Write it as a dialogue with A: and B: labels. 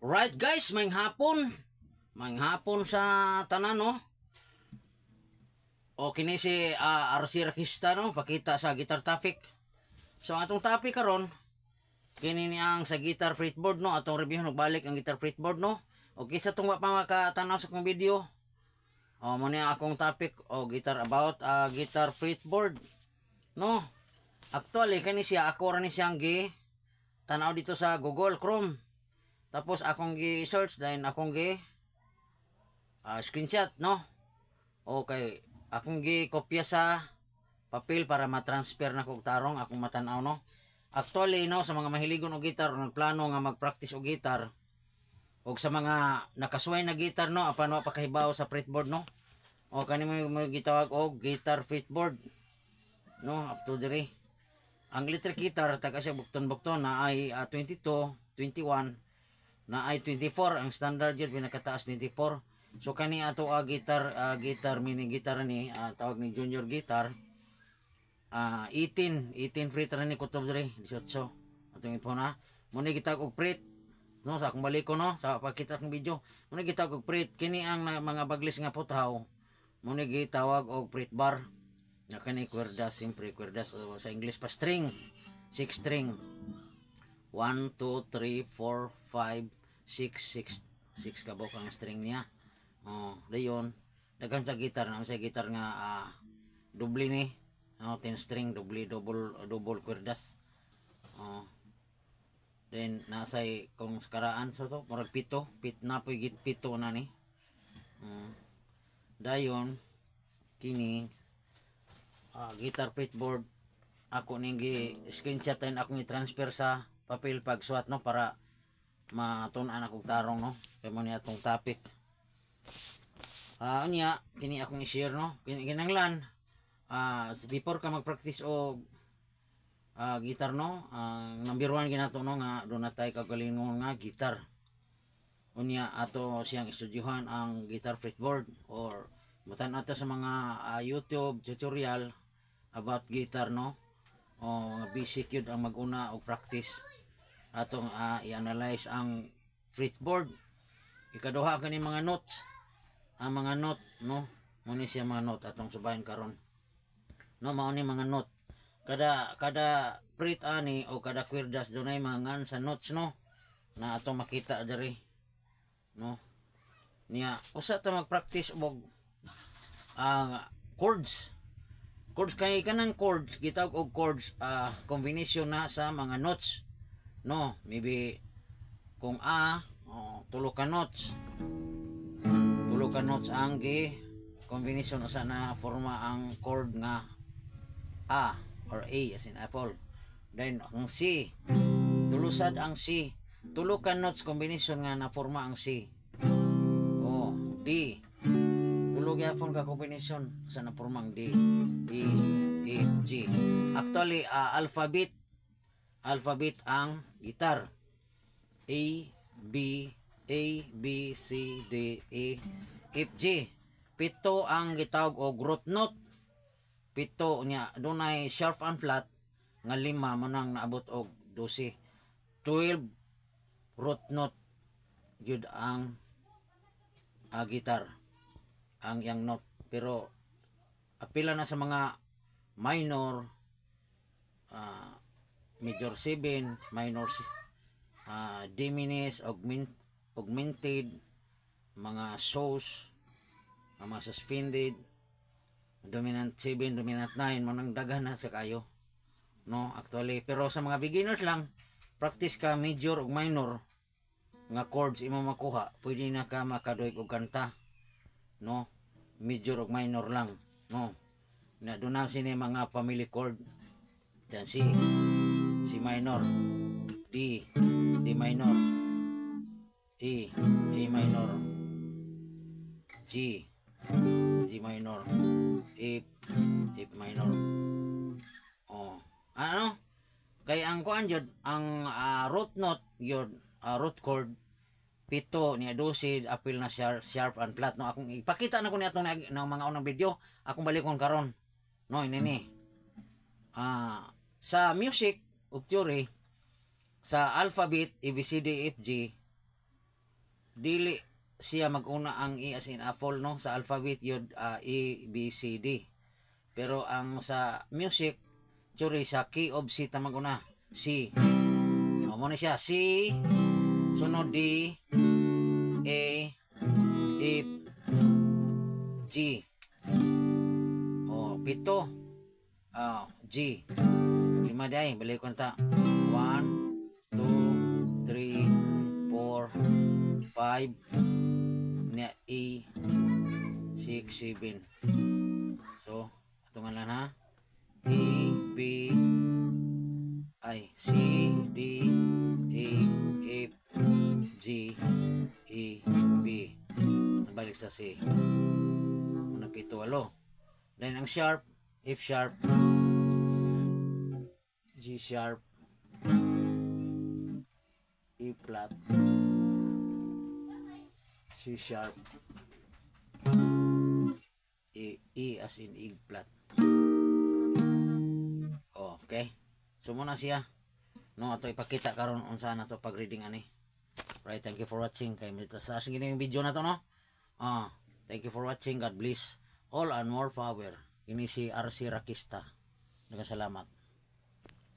A: Right guys, maing hapon sa tanan no. O kini si RC Rakista no, pakita sa guitar topic. So atong topic karon kini ni ang sa guitar fretboard no, atong review nagbalik ang guitar fretboard no. Okay sa tong pa makatanaw sa kong video. O mo ni akong topic o guitar about guitar fretboard no. Actually kani siya ako ra ni siyang gi tanaw dito sa Google Chrome. Tapos akong gi-search dahil akong screenshot no. Okay, akong gi-kopya sa papel para ma-transfer na kog tarong akong matanaw no. Actually no, sa mga mahiligon og gitar nagplano nga mag-practice og gitar og sa mga nakasway na gitar no, apan wa pa kahibaw sa fretboard no. O kani mo gitawag og guitar fretboard no, up to dire. Ang electric guitar taga siya bukton-bukton na ay 22, 21 na ay 24 ang standard yun pinakataas 24. So kani ato gitar mini guitar ni tawag ni junior guitar 18 fret ni kutob dire 18 atong ipon na mo ni gitag og fret no sa akong balik ko no sa pakita kong video mo ni gitag og fret kini ang mga baglis nga putaw mo ni gitawag og fret bar na kani kwerdas simpre kwerdas sa English pa string 6 string 1, 2, 3, 4, 5, 6 kabok ang string niya. Dayon daghan sa gitar na sa gitar nga doble ni 10 string double kwerdas. Then nasay kung sakaraan so to murag pit na poy git pito na ni. Dayon kini guitar fretboard ako ning gi screenshot and ako ni transfer sa papel pagsuat no para matun-an akong tarong no kay mo ni atong topic. Unya kini akong i-share no kinahanglan before ka mag-practice og gitar no number 1 ginato no nga do natay kagalingon nga gitar. Unya ato siyang estudyuhan ang guitar fretboard or matan-aw ta sa mga YouTube tutorial about guitar no. Basic yun ang maguna og practice atong i-analyze ang fretboard. Ikaduha kani mga notes ang mga note no muni siya mga note atong subayan karon no mao ni mga note kada fret ani o kada kwerdas dunay mga ngan sa notes no na atong makita diri no niya usa ta mag-practice og chords kay kanang chords gitawag og chords combination na sa mga notes no. Maybe kung tulo ka notes ang combination usa na forma ang chord nga A or A as in apple. Then ang C tulusad ang C tulo ka notes combination nga na forma ang C. D tulo gyapon ka combination sa na formang D, E, F, G. Actually alphabet ang gitar. A, B, C, D, E, F, G. Pito ang gitawag og root note. Pito niya dunay sharp and flat nga 5 mo nang naabot og 12. 12 root note gyud ang gitar ang yang note. Pero apila na sa mga minor major 7, minor diminished, augmented, mga shows, mga suspended, dominant 7, dominant 9, manang daghan na sa kayo no actually. Pero sa mga beginners lang practice ka major ug minor nga chords imo makuha, pwede na ka makaduig og kanta no major ug minor lang no na dunang sini mga family chord dan C minor, D minor, E minor, G minor, F minor. Ano kay ang kuan jud ang root note yun root chord pito niya 12 apil na sharp and flat no. Akong ipakita na ko ni atong ng mga unang video akong balikon karon no ini sa music ug theory sa alphabet ABCD F G dili siya maguna ang E as in apple no sa alphabet yun A B C D. Pero ang sa music tsuri sa key of C ta maguna C. Mo na siya C sunod D A F G. Pito. G. 5 day balik ko na ta. 1 2 3 4 5 na E 6 7. So ato nga lang ha. A B I C D E F G E B. Balik sa C. Una pito walo. Then ang sharp, F sharp, G sharp, E flat, C sharp, E as in egg flat. Okay. So muna siya. No, ato ipakita karon unsa na to pag reading ani. Right, thank you for watching. Kay sa asing yung video na to no. Thank you for watching. God bless all and more power. Ini si RC Rakista. Salamat.